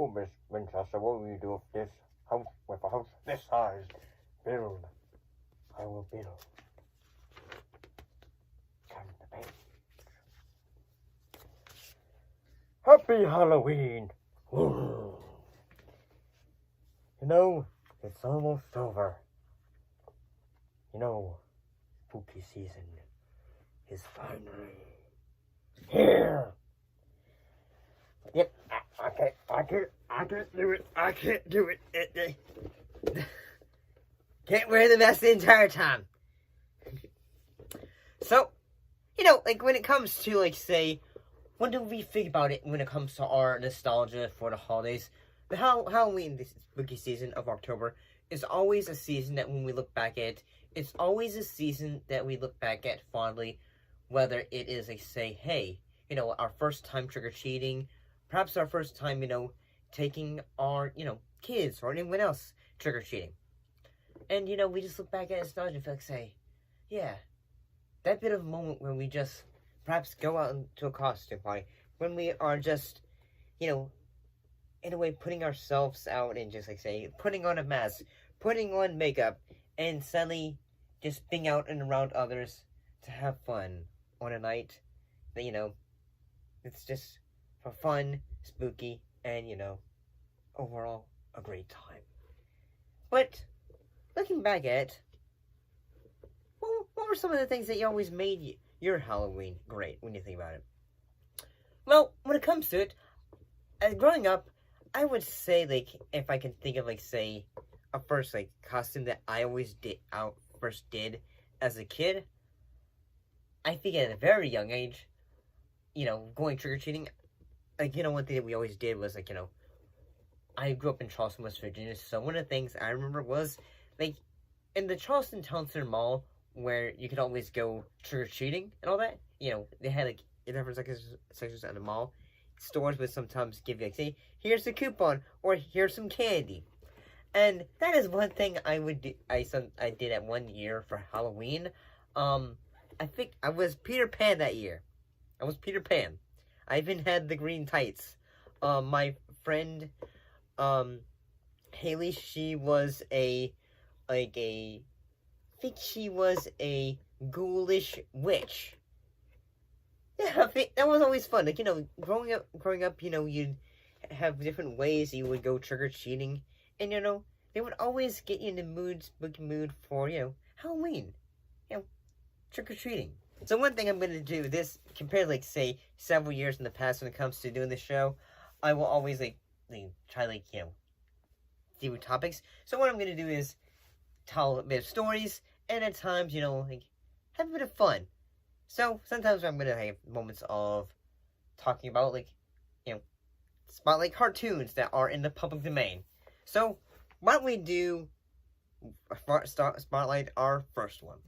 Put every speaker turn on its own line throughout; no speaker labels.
Oh, Miss Winchester, what will you do with a house this size? Build. I will build. Come to bed. Happy Halloween! You know, it's almost over. You know, spooky season is finally here. Yep, I can't do it. I can't do it. Can't wear the mask the entire time. So, you know, like when it comes to, like, say, what do we think about it when it comes to our nostalgia for the holidays? The Halloween, this spooky season of October, is always a season that when we look back at, it's always a season that we look back at fondly, whether it is, like, say, hey, you know, our first time trick-or-treating, perhaps our first time, you know, taking our, you know, kids or anyone else trick-or-treating. And, you know, we just look back at nostalgia and feel like, say, yeah, that bit of a moment when we just perhaps go out into a costume party, when we are just, you know, in a way putting ourselves out and just, like, say, putting on a mask, putting on makeup, and suddenly just being out and around others to have fun on a night that, you know, it's just for fun, spooky, and, you know, overall a great time. But looking back at, what were some of the things that you always made your Halloween great when you think about it? Well, when it comes to it, growing up, I would say, like, if I can think of, like, say, a first, like, costume that I first did as a kid, I think at a very young age, you know, going trick-or-treating, like, you know, one thing that we always did was, like, you know, I grew up in Charleston, West Virginia, so one of the things I remember was, like, in the Charleston Town Center Mall, where you could always go trick-or-treating and all that, you know, they had, like, different sections at the mall. Stores would sometimes give you, like, say, here's a coupon, or here's some candy. And that is one thing I did at one year for Halloween. I think I was Peter Pan that year. I was Peter Pan. I even had the green tights. My friend, Haley, she was I think she was a ghoulish witch. Yeah, I think that was always fun. Like, you know, growing up, you know, you'd have different ways you would go trick-or-treating. And, you know, they would always get you in the spooky mood for, you know, Halloween. You know, trick-or-treating. So one thing I'm going to do this, compared to, like, say, several years in the past when it comes to doing this show, I will always, like try, like, you know, do topics. So what I'm going to do is tell a bit of stories, and at times, you know, like, have a bit of fun. So sometimes I'm going to have moments of talking about, like, you know, spotlight cartoons that are in the public domain. So why don't we do spotlight our first one?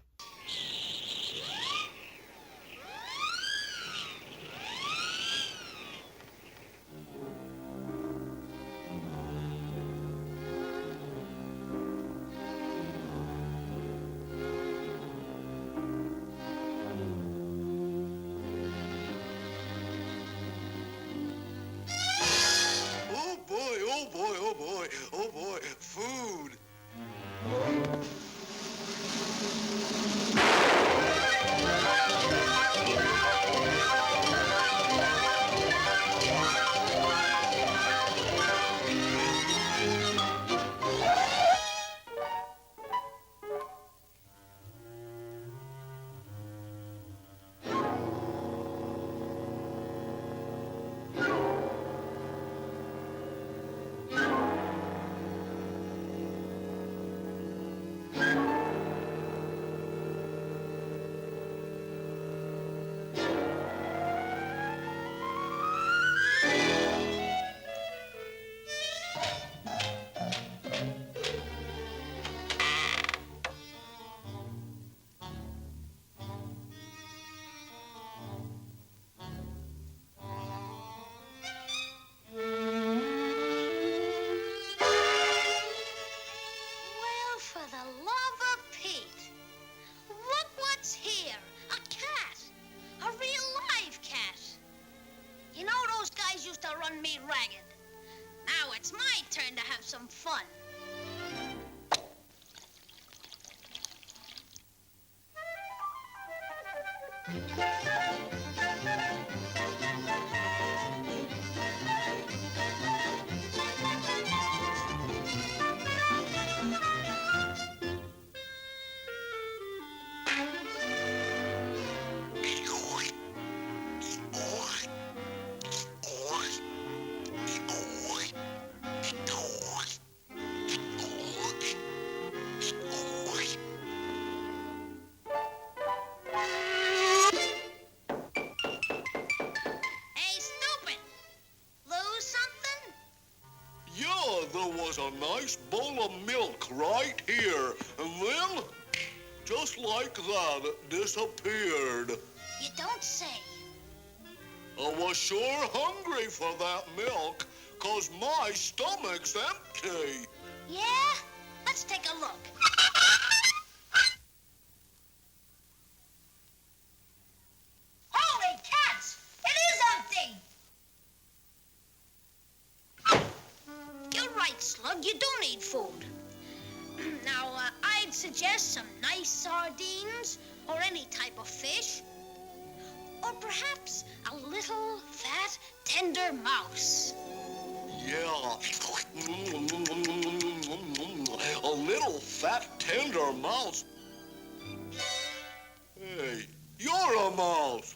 Oh boy, food.
Run me ragged. Now turn to have some fun. Hey, stupid! Lose something?
Yeah, there was a nice bowl of milk right here. And then, just like that, it disappeared.
You don't say.
I was sure hungry for that milk, 'cause my stomach's empty.
Yeah? Let's take a look. Holy cats! It is empty! You're right, Slug. You do need food. Now, I'd suggest some nice sardines or any type of fish. Or perhaps a little, fat, tender mouse.
Yeah. A little fat, tender mouse. Hey, you're a mouse.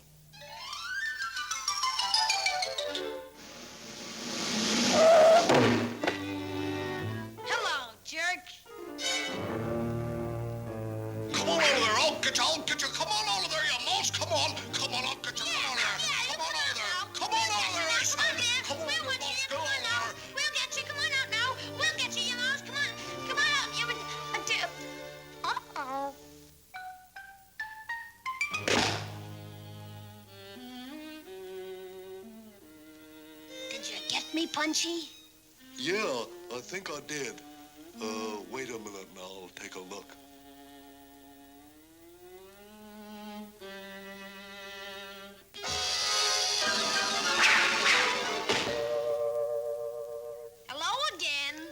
Hello, jerk.
Come on over there. I'll get you. Come on over there, you mouse. Come on. Come on, I'll get you. Come on over there. Come on over there. Come on over there, I said. Come on,
We'll
you
get
mouse.
you.
Get
Come on
over
now.
there.
We'll get you. Come on out now. We'll get you, you mouse. Come on. Come on out. Uh-oh. Did you get me, Punchy?
Yeah, I think I did. Wait a minute now. I'll take a look.
Hello again.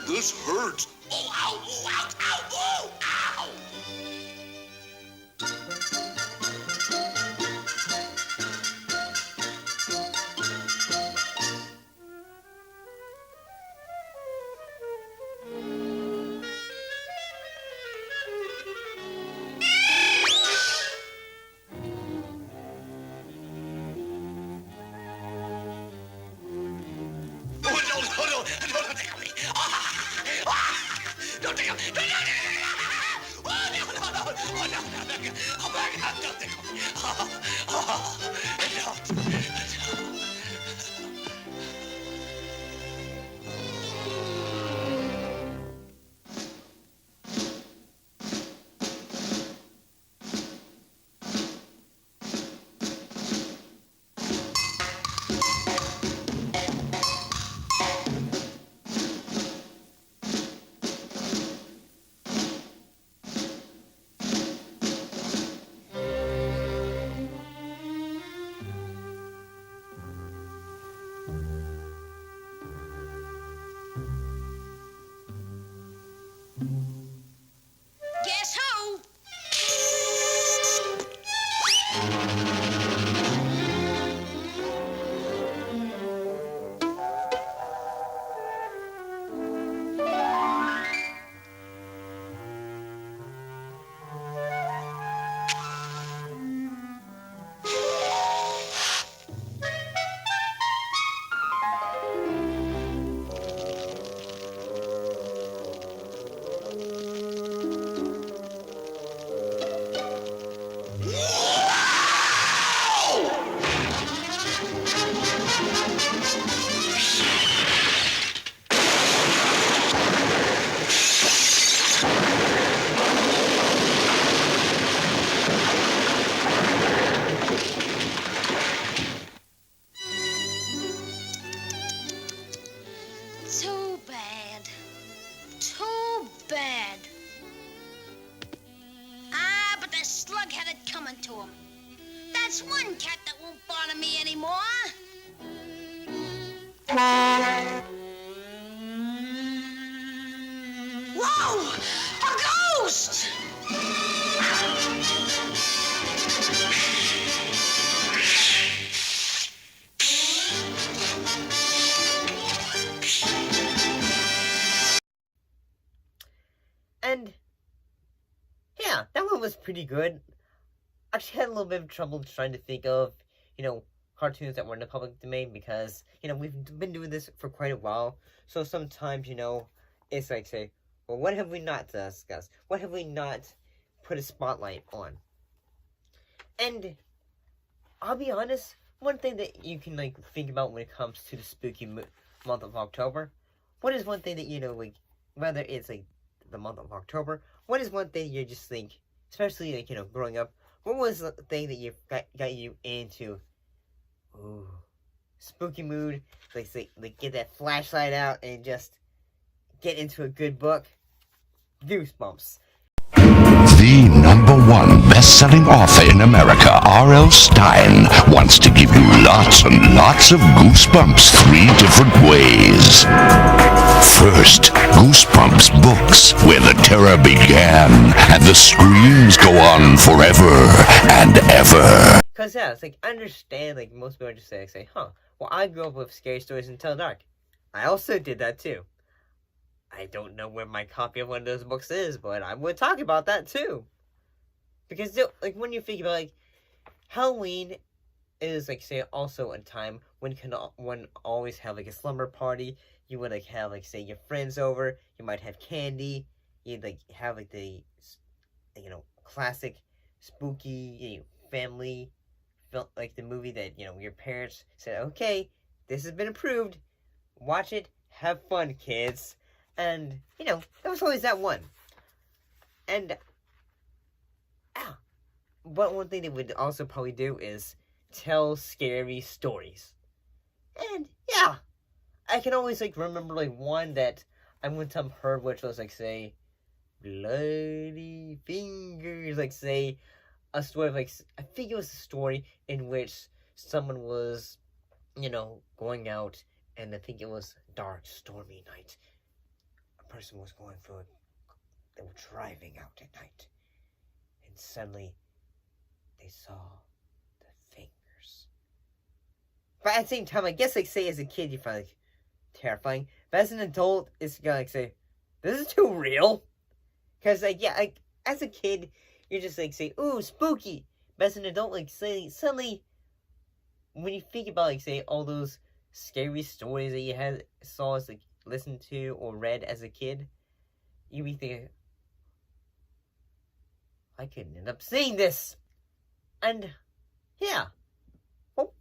This hurts. Oh, ow, oh, ouch, ow, oh, ow. Don't take me. Don't take me. Oh, no. Oh, my God, don't take me. Don't.
That's one cat that won't bother me anymore. Whoa! A ghost!
And yeah, that one was pretty good. I actually had a little bit of trouble trying to think of, cartoons that were in the public domain because, we've been doing this for quite a while. So sometimes, it's like, say, well, what have we not discussed? What have we not put a spotlight on? And I'll be honest, one thing that you can, think about when it comes to the spooky month of October, what is one thing that, whether it's, the month of October, what is one thing you just think, especially, growing up, what was the thing that you got you into, spooky mood, get that flashlight out and just get into a good book? Goosebumps.
The #1 best-selling author in America, R.L. Stine, wants to give you lots and lots of goosebumps 3 different ways. First, Goosebumps books, where the terror began and the screams go on forever and ever.
Because, yeah, it's I understand, most people just say, well, I grew up with scary stories until dark. I also did that, too. I don't know where my copy of one of those books is, but I would talk about that, too. Because, when you think about, Halloween is, say, also a time when one always have, a slumber party. You would, have, say, your friends over. You might have candy. You'd, have, the, classic spooky family, the movie that, your parents said, okay, this has been approved. Watch it. Have fun, kids. And, there was always that one. And, but one thing they would also probably do is tell scary stories. And, yeah, I can always, remember, one that I one time heard, which was, say, bloody fingers, say, a story of, I think it was a story in which someone was, going out, and I think it was dark, stormy night. A person was going through it. They were driving out at night, and suddenly they saw the fingers. But at the same time, I guess, say, as a kid, you find, terrifying. But as an adult, it's gonna, say, this is too real. Because, as a kid, you're just, say, ooh, spooky. But as an adult, suddenly, when you think about, say, all those scary stories that you saw as, listened to or read as a kid, you be thinking, I could end up seeing this. And, yeah. Well,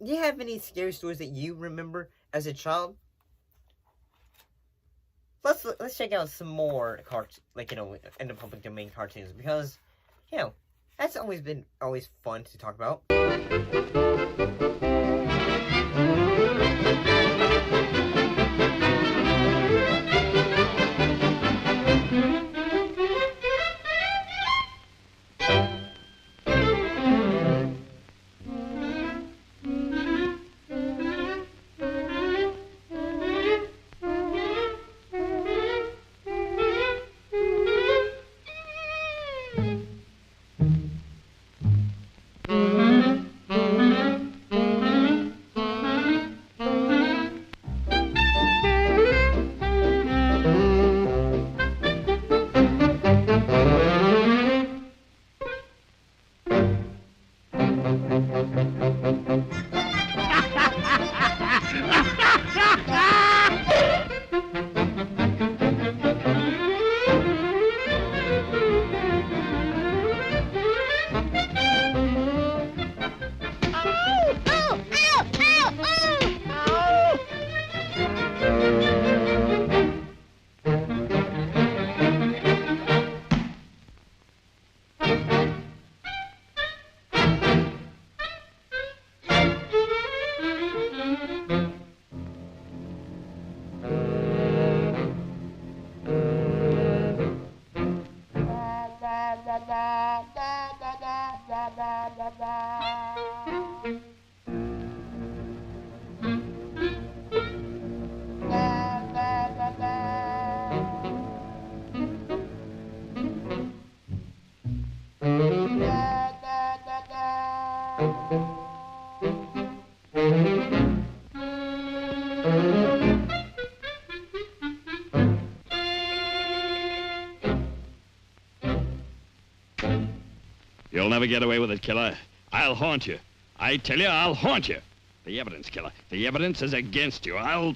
do you have any scary stories that you remember as a child? Let's check out some more in the public domain cartoons, because, that's always been fun to talk about.
da da da da da da da da da You'll never get away with it, killer. I'll haunt you. I tell you, I'll haunt you. The evidence, killer. The evidence is against you. I'll...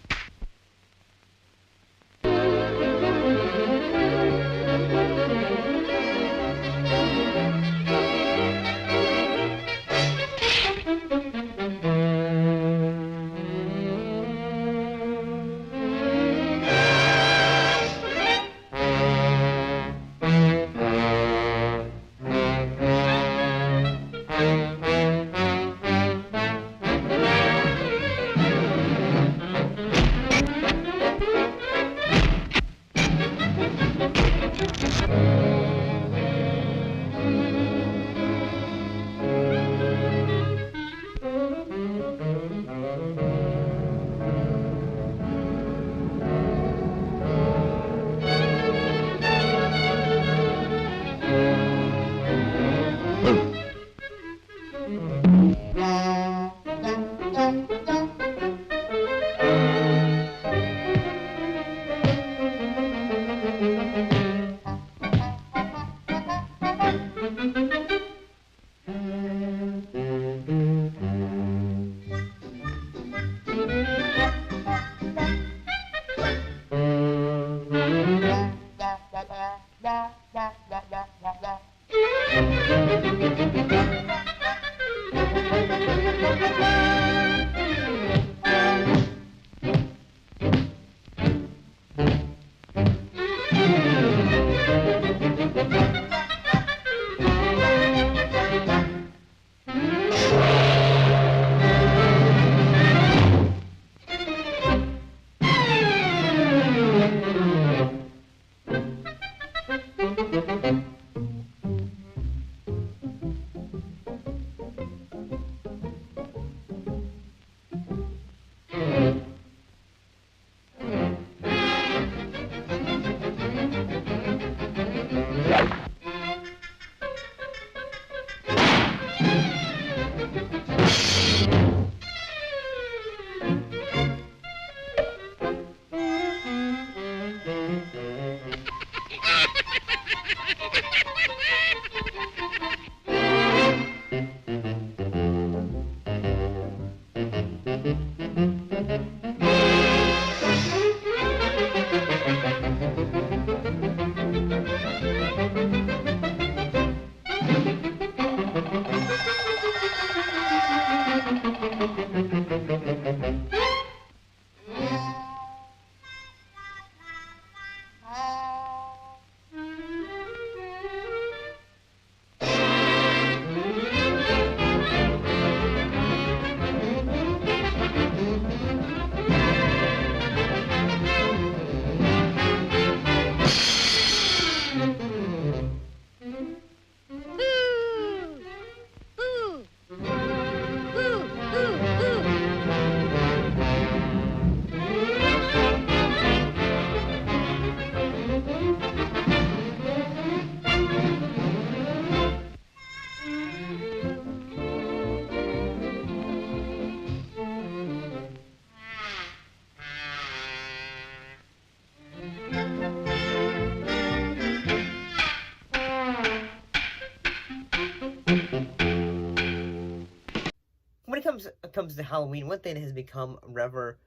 Comes to Halloween, one thing that has become rather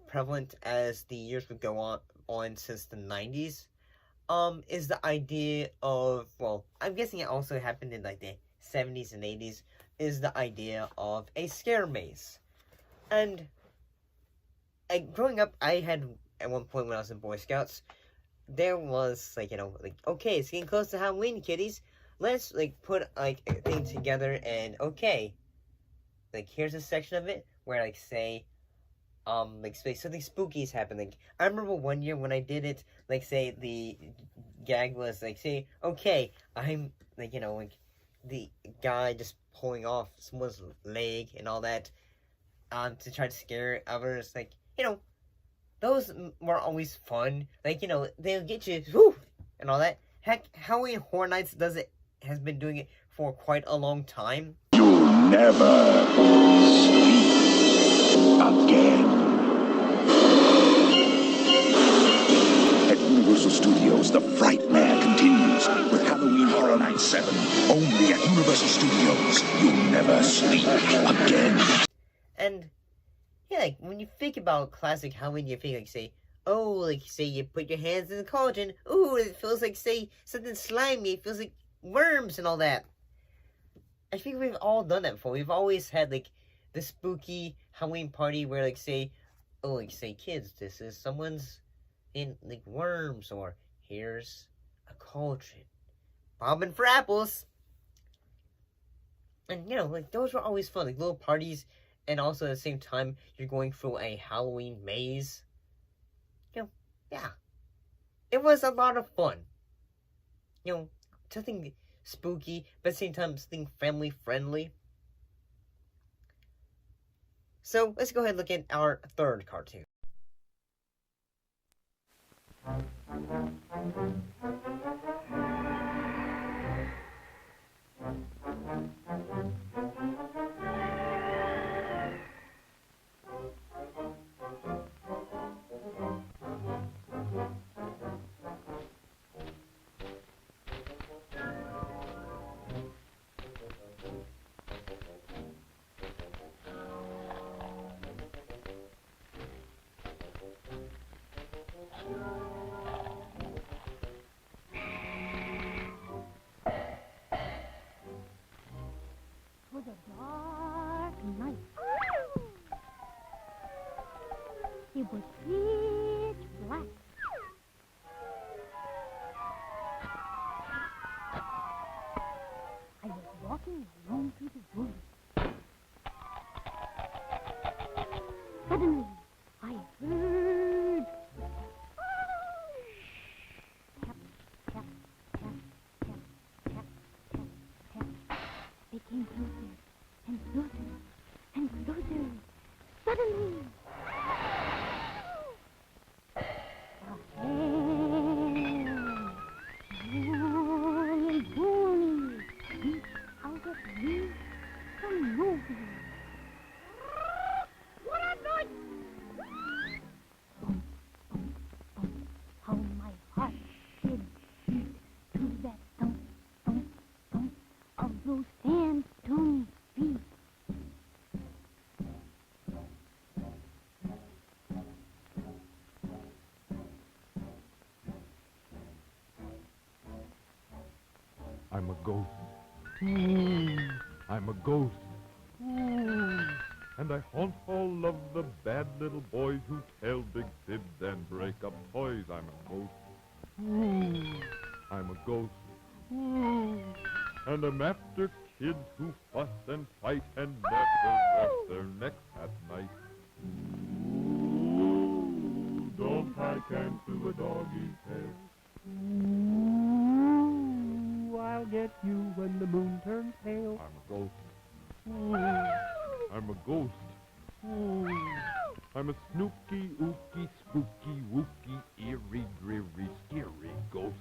prevalent as the years would go on since the 90s is the idea of, well, I'm guessing it also happened in like the 70s and 80s, is the idea of a scare maze. And growing up, I had at one point when I was in Boy Scouts, there was like, okay, it's getting close to Halloween, kiddies, let's like put like a thing together, and okay, like, here's a section of it where, like, say, something spooky's happened. Like, I remember one year when I did it, like, say, the gag was, like, say, okay, I'm, like, the guy just pulling off someone's leg and all that, to try to scare others. Like, those were always fun. Like, they'll get you, whoo, and all that. Heck, Halloween Horror Nights has been doing it for quite a long time.
Never sleep again. At Universal Studios, the Frightmare continues with Halloween Horror Nights Channel 7. Only at Universal Studios. You'll never sleep again.
And yeah, like when you think about classic Halloween, you think like say, oh, like say you put your hands in the cauldron. Ooh, it feels like say something slimy. It feels like worms and all that. I think we've all done that before. We've always had like the spooky Halloween party where like say, oh, like say kids, this is someone's in like worms, or here's a cauldron, bobbing for apples. And you know, like those were always fun, like little parties. And also at the same time, you're going through a Halloween maze. You know, yeah. It was a lot of fun. You know, something spooky, but at the same time, something family friendly. So, let's go ahead and look at our third cartoon.
Was a dark night. It was pitch black. I was walking alone through the woods. Suddenly, I heard tap, tap, tap, tap, tap, tap, tap. They came closer and closer and closer. Suddenly, a hand, long and bony, reached out at me from nowhere. What a night! Bump, bump, bump. How my heart did beat to that thump, thump, thump of those sand-toned feet.
I'm a ghost. I'm a ghost. And I haunt all of the bad little boys who tell big fibs and break up toys. I'm a ghost. I'm a ghost. And I'm after kids who fuss and fight and never wash their necks at night. Don't tie cans to a doggy's tail. I'll get you when the moon turns pale. I'm a ghost. I'm a ghost. I'm a snooky, ooky, spooky, wooky, eerie, dreary, scary ghost.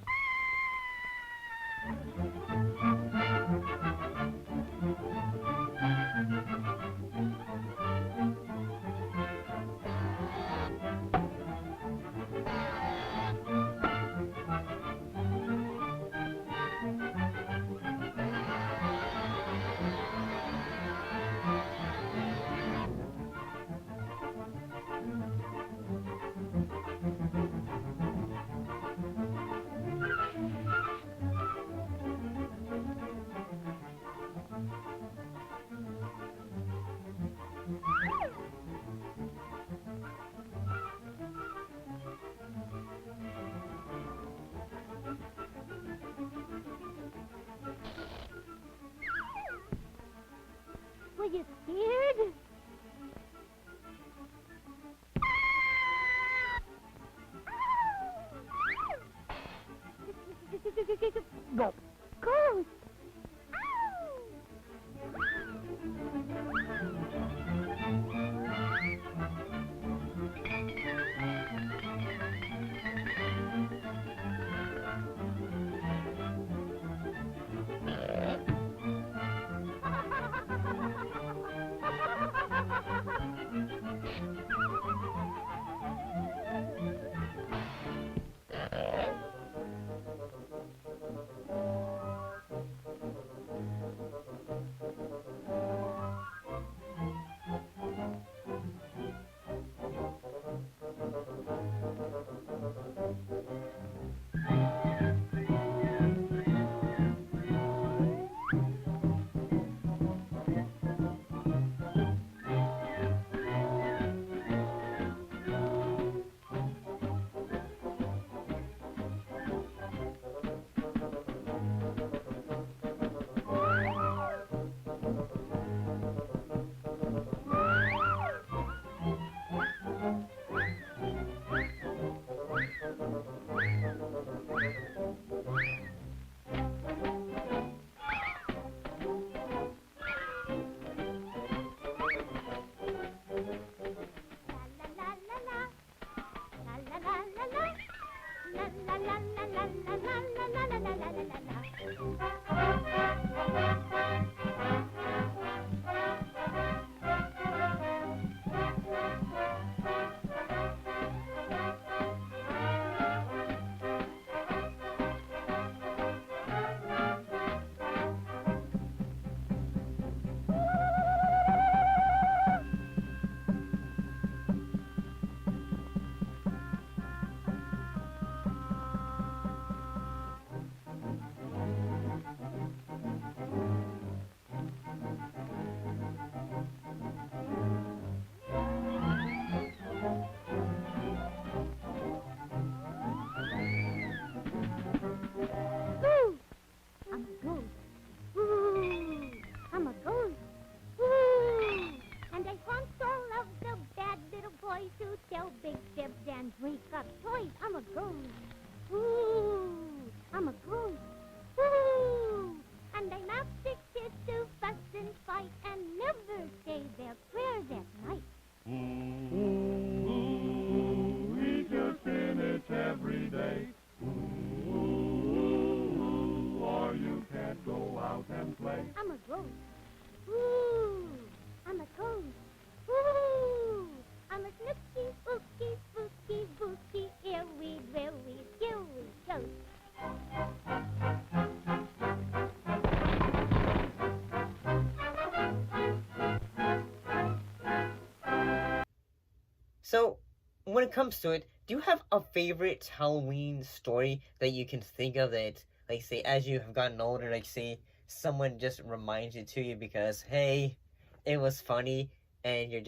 So, when it comes to it, do you have a favorite Halloween story that you can think of that, like, say, as you have gotten older, like, say, someone just reminds it to you because, hey, it was funny, and your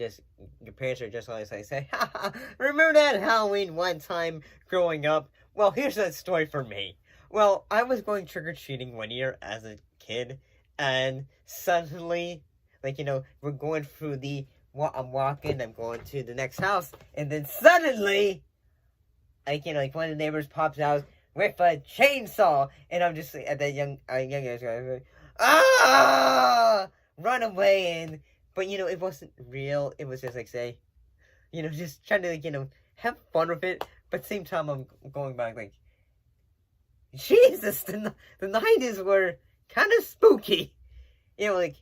parents are just always like, say, haha, remember that Halloween one time growing up? Well, here's that story for me. Well, I was going trick-or-treating one year as a kid, and suddenly, like, we're going through I'm walking, I'm going to the next house, and then suddenly, like, one of the neighbors pops out with a chainsaw, and I'm just, at that young age, like, ah! Run away, but, it wasn't real, it was just, like, say, just trying to, like, have fun with it, but at the same time, I'm going back, like, Jesus, the 90s were kind of spooky, like,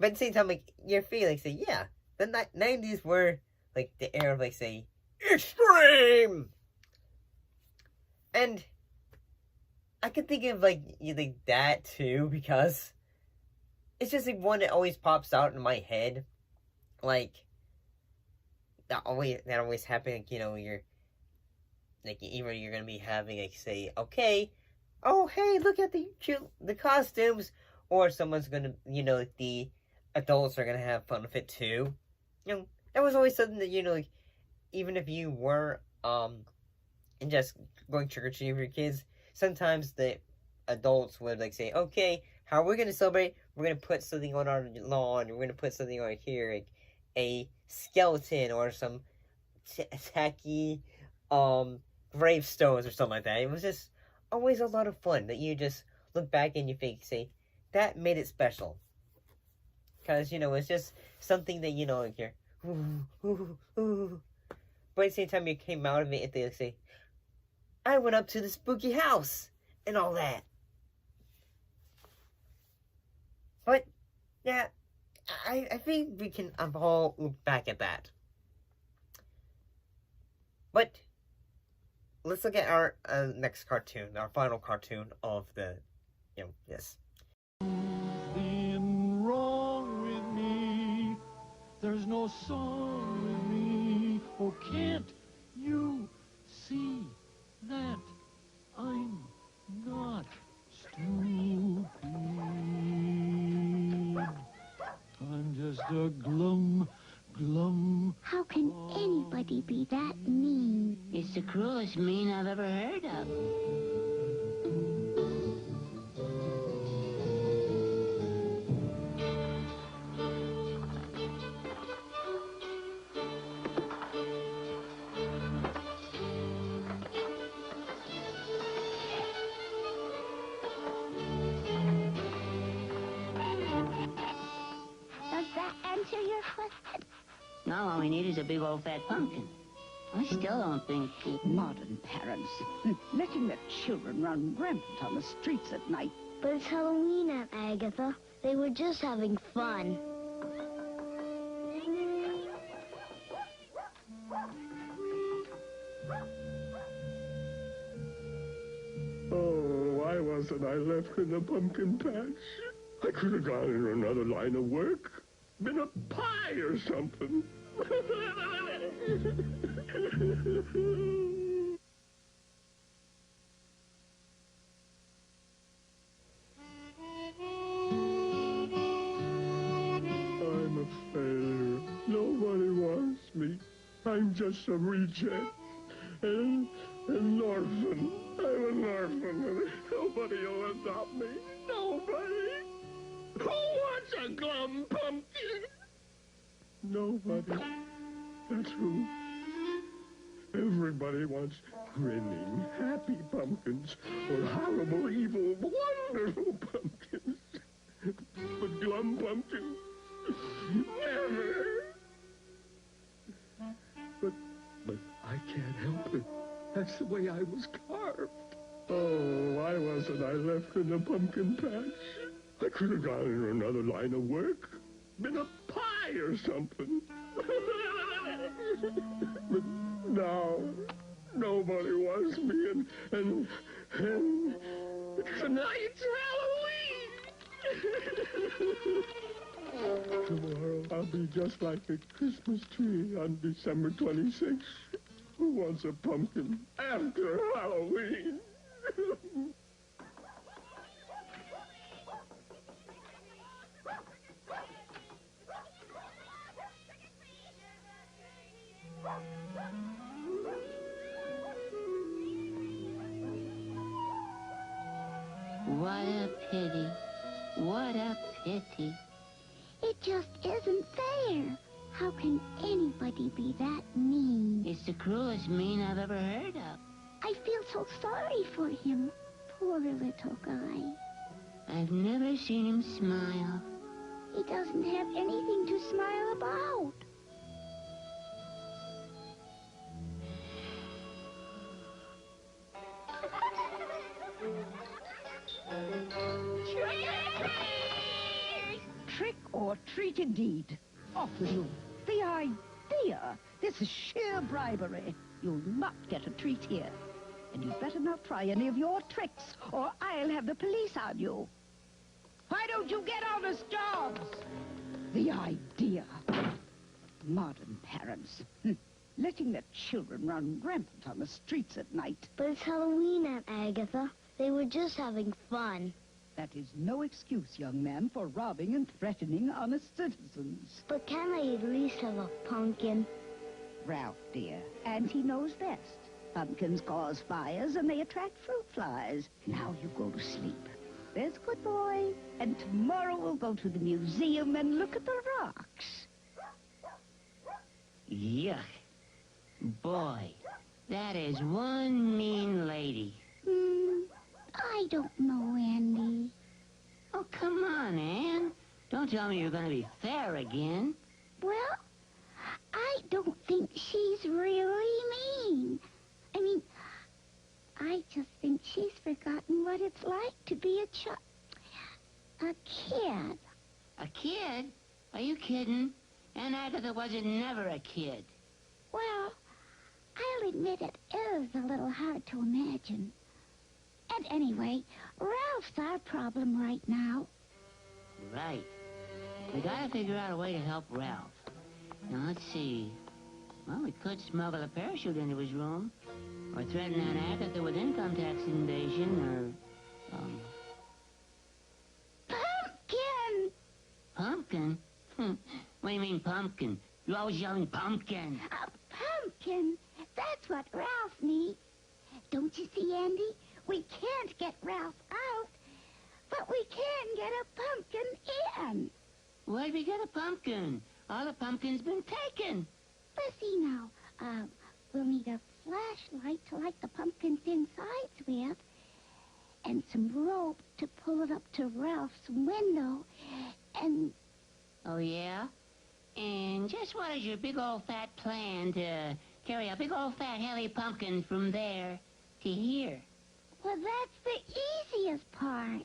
but at the same time, like, you're feeling, like, say, yeah, the 90s were, like, the era of, like, say, extreme! And I could think of, like, that, too, because it's just, like, one that always pops out in my head, like, that always happens, like, you're, like, either you're gonna be having, like, say, okay, oh, hey, look at the costumes, or someone's gonna, like, the adults are gonna have fun with it too. That was always something that, like, even if you were, and just going trick-or-treating with your kids, sometimes the adults would, like, say, okay, how are we gonna celebrate? We're gonna put something on our lawn, we're gonna put something on here, like, a skeleton, or some tacky, gravestones, or something like that. It was just always a lot of fun, that you just look back and you think, say, that made it special. Because, it's just something that, like, you're, ooh, ooh, ooh. But at the same time, you came out of it, and they like, say, I went up to the spooky house, and all that. But, yeah, I think we can all look back at that. But, let's look at our next cartoon, our final cartoon of the, yes.
Nothing wrong with me. There's no song with me. Oh, can't you see that I'm not stupid? I'm just a glum.
How can anybody be that mean?
It's the cruelest mean I've ever heard of.
Does that answer your question?
No, all we need is a big old fat pumpkin. I still don't think
Modern parents, letting their children run rampant on the streets at night.
But it's Halloween, Aunt Agatha. They were just having fun.
Oh, why wasn't I left in the pumpkin patch? I could have gone in another line of work. Been a pie or something. I'm a failure. Nobody wants me. I'm just a reject. And an orphan. I'm an orphan, and nobody will adopt me. Nobody. Who wants a glum pumpkin? Nobody. That's who. Everybody wants grinning, happy pumpkins, or horrible, evil, wonderful pumpkins. But glum pumpkins, never. But I can't help it. That's the way I was carved. Oh, why wasn't I left in the pumpkin patch? I could have gone in another line of work. Been a pie or something. But now, nobody wants me, and tonight's Halloween! Tomorrow I'll be just like a Christmas tree on December 26th. Who wants a pumpkin after Halloween?
What a pity. What a pity.
It just isn't fair. How can anybody be that mean?
It's the cruelest mean I've ever heard of.
I feel so sorry for him. Poor little guy.
I've never seen him smile.
He doesn't have anything to smile about.
Trick or treat indeed. Off with you. The idea! This is sheer bribery. You'll not get a treat here. And you'd better not try any of your tricks, or I'll have the police on you. Why don't you get honest jobs? The idea. Modern parents. Letting their children run rampant on the streets at night.
But it's Halloween, Aunt Agatha. They were just having fun.
That is no excuse, young man, for robbing and threatening honest citizens.
But can I at least have a pumpkin?
Ralph, dear, and he knows best. Pumpkins cause fires and they attract fruit flies. Now you go to sleep. There's a good boy. And tomorrow we'll go to the museum and look at the rocks.
Yuck. Boy, that is one mean lady.
I don't know, Andy.
Oh, come on, Anne. Don't tell me you're going to be fair again.
Well, I don't think she's really mean. I mean, I just think she's forgotten what it's like to be a kid.
A kid? Are you kidding? Aunt Agatha wasn't never a kid.
Well, I'll admit it is a little hard to imagine. And anyway, Ralph's our problem right now.
Right. We gotta figure out a way to help Ralph. Now, let's see. Well, we could smuggle a parachute into his room. Or threaten Aunt Agatha with income tax invasion, or,
Pumpkin!
Pumpkin? What do you mean, pumpkin? You're always yelling pumpkin.
A pumpkin? That's what Ralph needs. Don't you see, Andy? We can't get Ralph out, but we can get a pumpkin in.
Where'd we get a pumpkin? All the pumpkin's been taken.
Let's see now. We'll need a flashlight to light the pumpkin's insides with, and some rope to pull it up to Ralph's window, and...
Oh, yeah? And just what is your big old fat plan to carry a big old fat heavy pumpkin from there to here?
Well, that's the easiest part.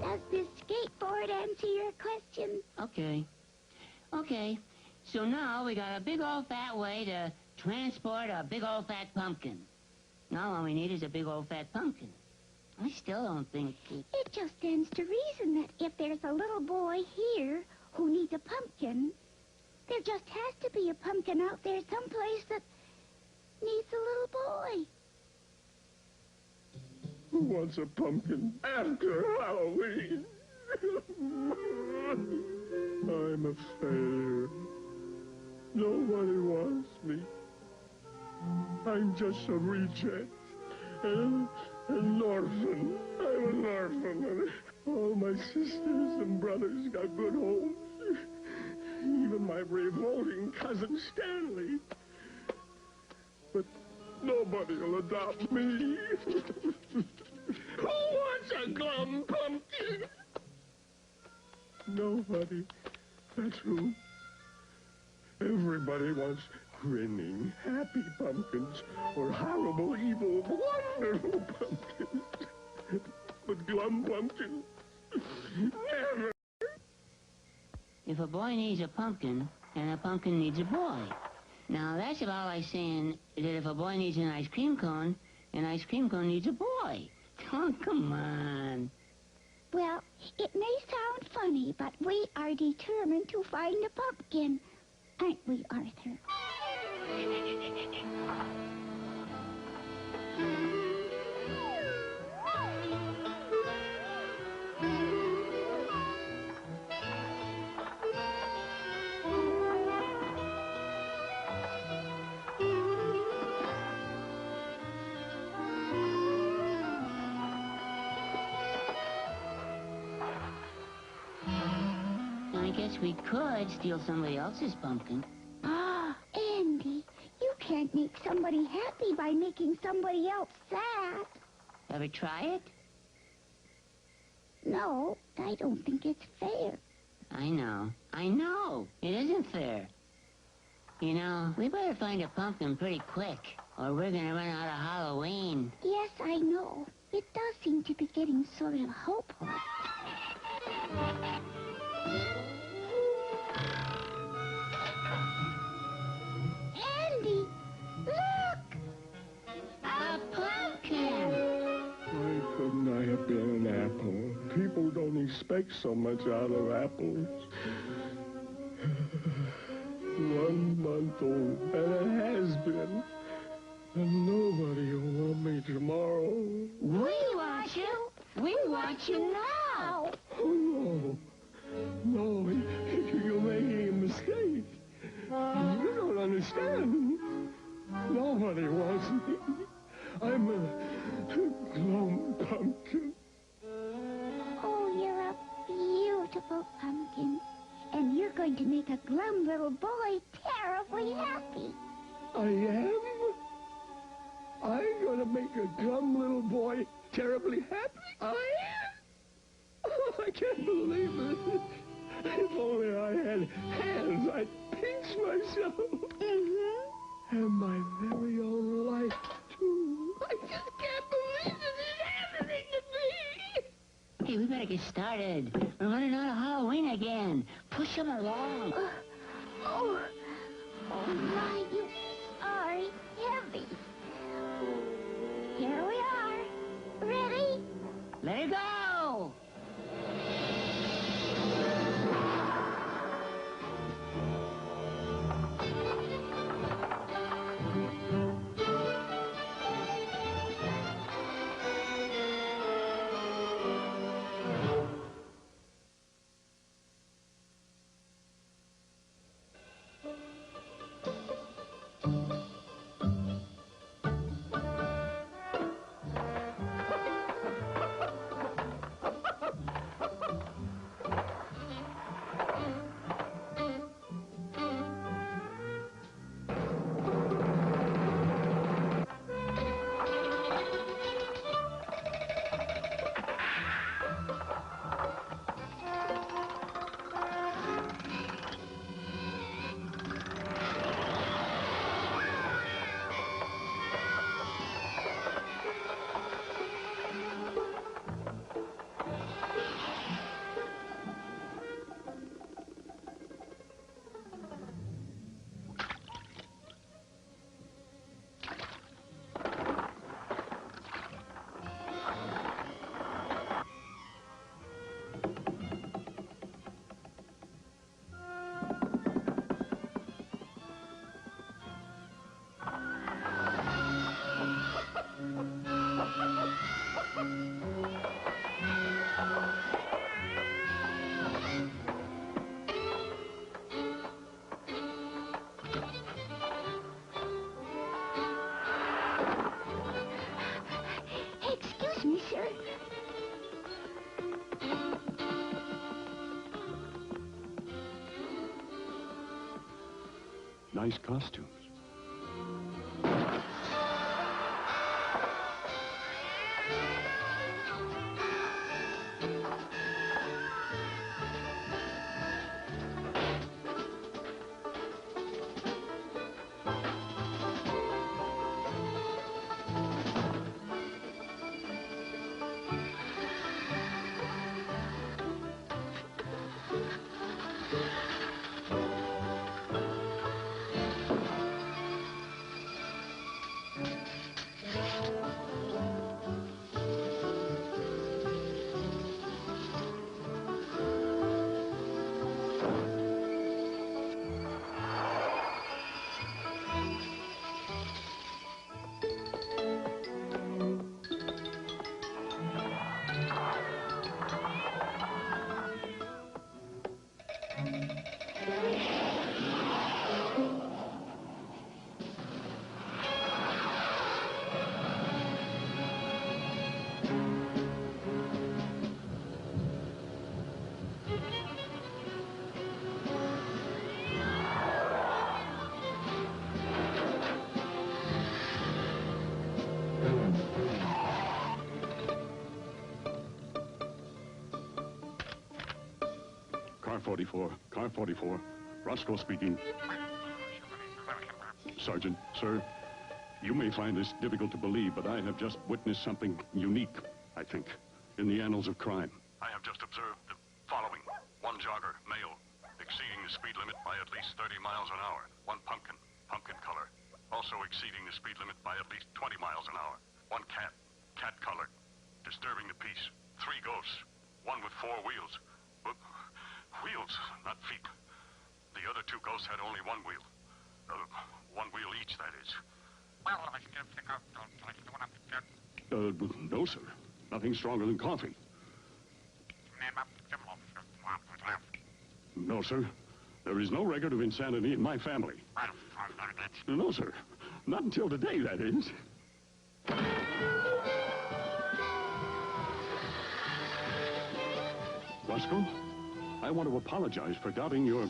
Does this skateboard answer your question?
Okay. So now we got a big old fat way to transport a big old fat pumpkin. Now all we need is a big old fat pumpkin. I still don't think
It just stands to reason that if there's a little boy here who needs a pumpkin, there just has to be a pumpkin out there someplace that needs a little boy.
Who wants a pumpkin after Halloween? I'm a failure. Nobody wants me. I'm just a reject. An orphan. I'm an orphan. All my sisters and brothers got good homes. Even my revolting cousin Stanley. But nobody will adopt me. Who wants a glum pumpkin? Nobody. That's who. Everybody wants grinning, happy pumpkins, or horrible, evil, wonderful pumpkins. But glum pumpkins, Never.
If a boy needs a pumpkin, then a pumpkin needs a boy. Now, that's about like saying that if a boy needs an ice cream cone needs a boy. Oh, come on.
Well, it may sound funny, but we are determined to find a pumpkin. Aren't we, Arthur?
I guess we could steal somebody else's pumpkin.
Ah, Andy, you can't make somebody happy by making somebody else sad.
Ever try it?
No, I don't think it's fair.
I know. It isn't fair. You know, we better find a pumpkin pretty quick, or we're gonna run out of Halloween.
Yes, I know. It does seem to be getting sort of hopeless. Andy, look!
A pumpkin!
Why couldn't I have been an apple? People don't expect so much out of apples. 1 month old, and it has been. And nobody will want me tomorrow.
We want you. We want you now.
Oh, no. No, you're making a mistake. You don't understand. Nobody wants me. I'm a glum pumpkin.
Oh, you're a beautiful pumpkin. And you're going to make a glum little boy terribly happy.
I am? I'm going to make a glum little boy terribly happy? I am? Oh, I can't believe it. If only I had hands, I'd pinch myself.
Mm-hmm.
And my very own life, too. I just can't believe this is happening to me.
Hey, we better get started. We're running out of Halloween again. Push them along.
Oh, my, you are heavy. Here we are. Ready?
Let it go.
Excuse me, sir.
Nice costumes.
44. Car 44. Roscoe speaking. Sergeant, sir, you may find this difficult to believe, but I have just witnessed something unique, I think, in the annals of crime. I have just observed the following. One jogger, male, exceeding the speed limit by at least 30 miles an hour. One pumpkin color, also exceeding the speed limit by at least 20 miles an hour. One cat color, disturbing the peace. 3 ghosts, one with 4 wheels. Wheels, not feet. The other 2 ghosts had only 1 wheel. 1 wheel each, that is. No, sir. Nothing stronger than coffee. No, sir. There is no record of insanity in my family. No, sir. Not until today, that is. Roscoe, I want to apologize for doubting your...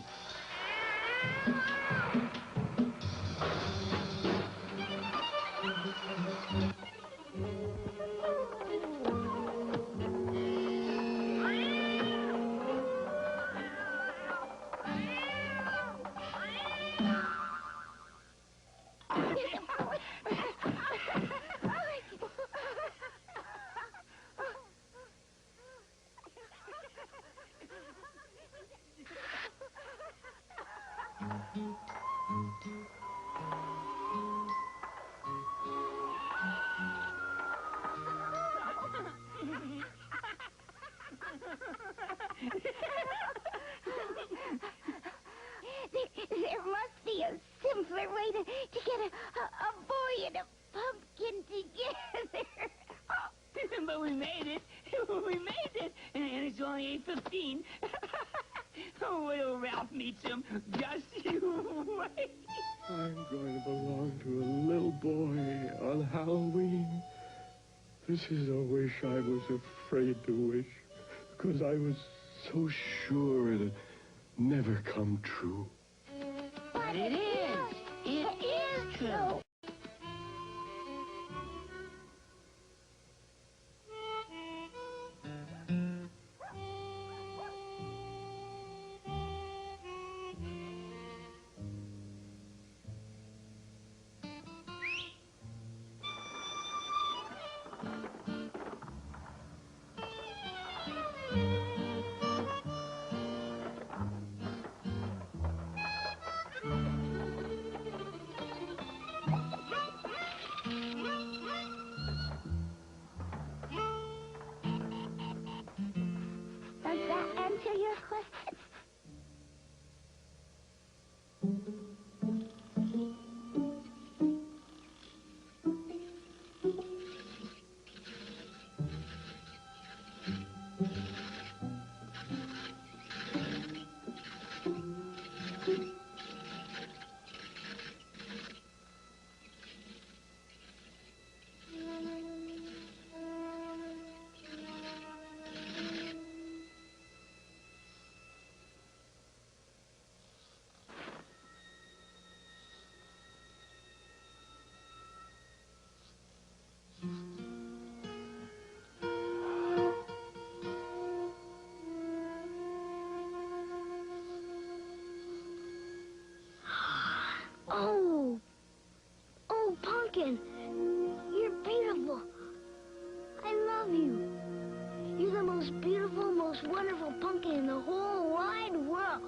There must be a simpler way to get a boy and a pumpkin together.
But we made it. We made it. And it's only 8:15. Wait till Ralph meets him. Just you wait.
I'm going to belong to a little boy on Halloween. This is a wish I was afraid to wish, because I was so sure it'd never come true.
But it is. It is true.
Does that answer your question? Oh, Pumpkin, you're beautiful. I love you. You're the most beautiful, most wonderful pumpkin in the whole wide world.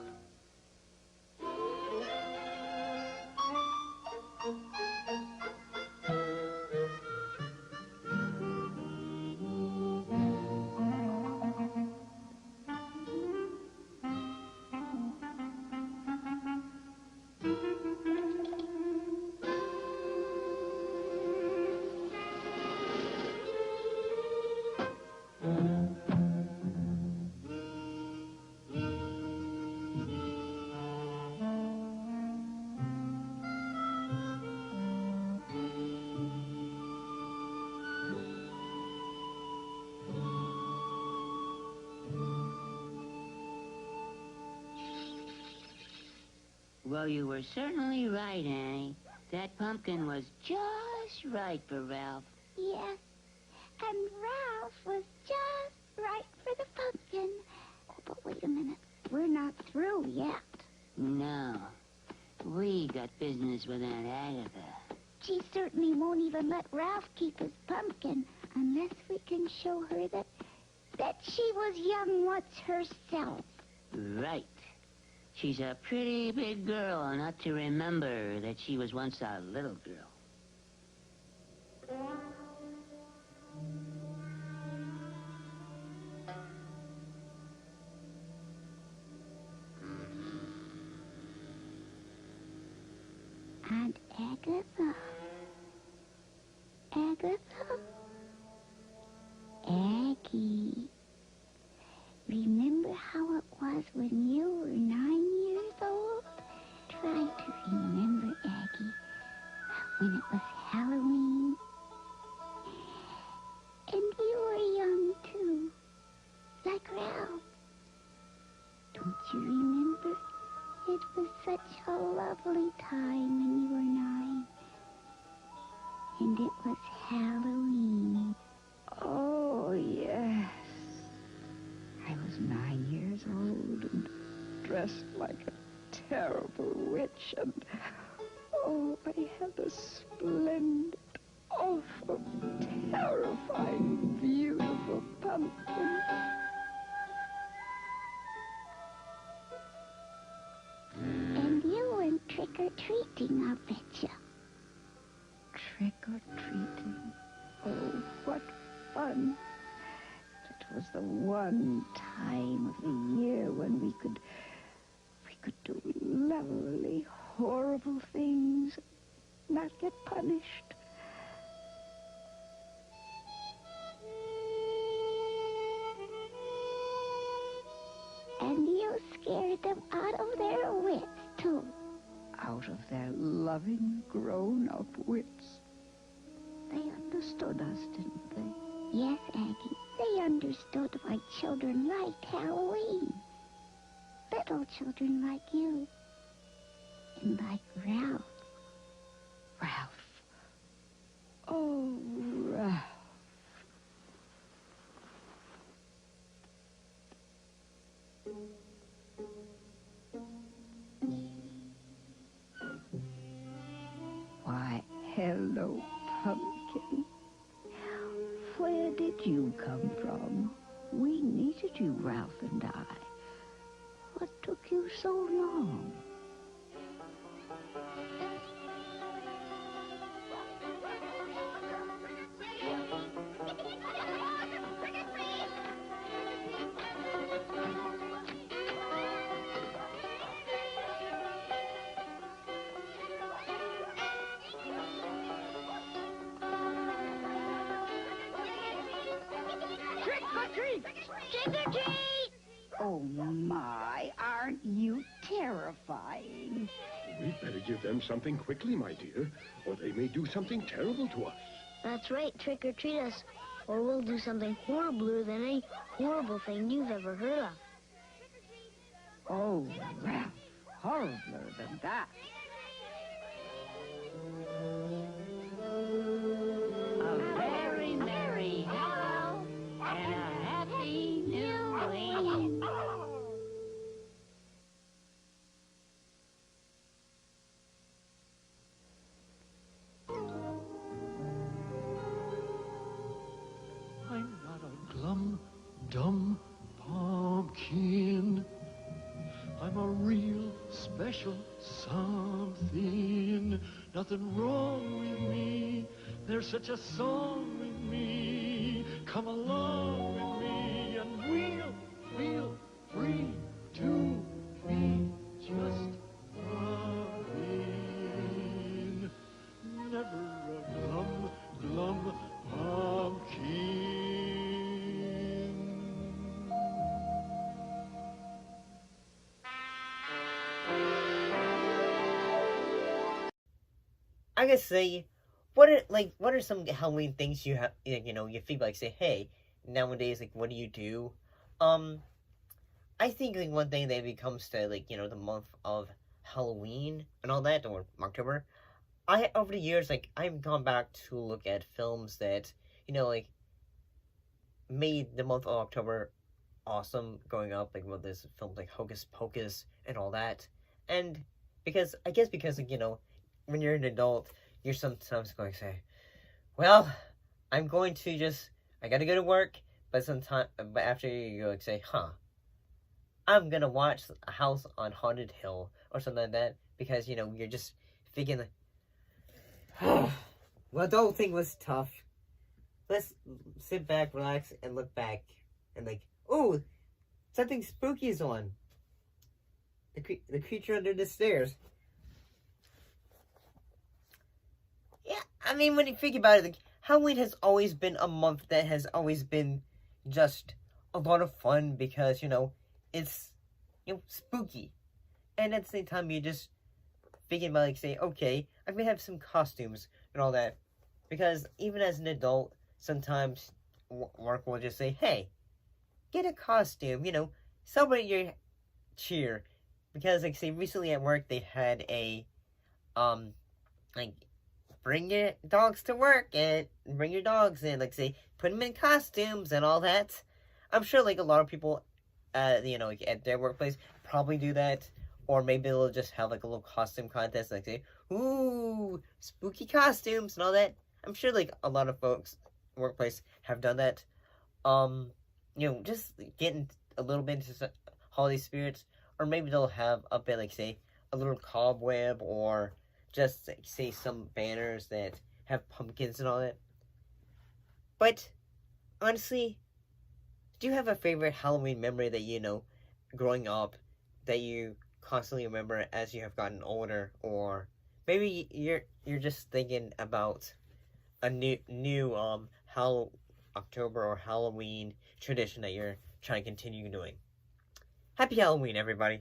Well, you were certainly right, Annie. That pumpkin was just right for Ralph.
Yes, and Ralph was just right for the pumpkin. Oh, but wait a minute. We're not yet.
No. We got business with Aunt Agatha.
She certainly won't even let Ralph keep his pumpkin unless we can show her that she was young once herself.
Right. She's a pretty big girl not to remember that she was once a little girl.
Aunt Agatha. Agatha? Aggie. Remember how it was when you were 9 years old? Try to remember, Aggie, when it was Halloween. And you were young, too, like Ralph. Don't you remember? It was such a lovely time when you were 9. And it was Halloween.
Oh, yes. I was 9 years old and dressed like a terrible witch, and oh, I had a splendid, awful, terrifying, beautiful pumpkin.
And you went trick-or-treating, I'll betcha.
Trick-or-treating. Oh, what fun. It was the one time of the year when we could do lovely, horrible things, not get punished.
And you scared them out of their wits, too.
Out of their loving, grown-up wits. They understood us, didn't they?
Yes, Aggie, they understood why children liked Halloween. Little children like you. And like Ralph.
Ralph. Oh, Ralph. Why, hello, Pumpkin. Where did you come from? We needed you, Ralph and I. What took you so long?
Trick or treat! Trick or treat!
Oh, my, aren't you terrifying?
We'd better give them something quickly, my dear, or they may do something terrible to us.
That's right, trick or treat us, or we'll do something horribler than any horrible thing you've ever heard of.
Oh, Ralph, horribler than that.
A very merry hello and a happy new year.
I'm not a glum, dumb pumpkin. I'm a real special something. Nothing wrong with me. There's such a song with me. Come along with me and we'll free to be just pumpkin. Never a glum pumpkin.
I guess say, what are some Halloween things you have, you think like say, hey, nowadays, like, what do you do? I think like one thing that becomes to the month of Halloween and all that, or October, over the years, like, I've gone back to look at films that, made the month of October awesome growing up, like with this films like Hocus Pocus and all that. And because like, you know, when you're an adult, you're sometimes going to say, well, I gotta go to work, but after you like say, I'm gonna watch A House on Haunted Hill or something like that, because, you know, you're just thinking like, well, the whole thing was tough. Let's sit back, relax, and look back, and like, oh, something spooky is on. The creature under the stairs. Yeah, I mean, when you think about it, like, Halloween has always been a month that has always been just a lot of fun because, you know, it's, you know, spooky. And at the same time, you're just thinking about, like, say, okay, I'm gonna have some costumes and all that. Because even as an adult, sometimes work will just say, hey, get a costume, you know, celebrate your cheer. Because, like, say, recently at work, they had a, like, bring your dogs to work and bring your dogs in, like, say, put them in costumes and all that. I'm sure, like, a lot of people, you know, like, at their workplace probably do that. Or maybe they'll just have, like, a little costume contest, like, say, ooh, spooky costumes and all that. I'm sure, like, a lot of folks workplace have done that. You know, just getting a little bit into holiday spirits. Or maybe they'll have a bit, like, say, a little cobweb, or just, like, say, some banners that have pumpkins and all that. But, honestly, do you have a favorite Halloween memory that, you know, growing up, that you constantly remember as you have gotten older? Or maybe you're just thinking about a new October or Halloween tradition that you're trying to continue doing. Happy Halloween, everybody.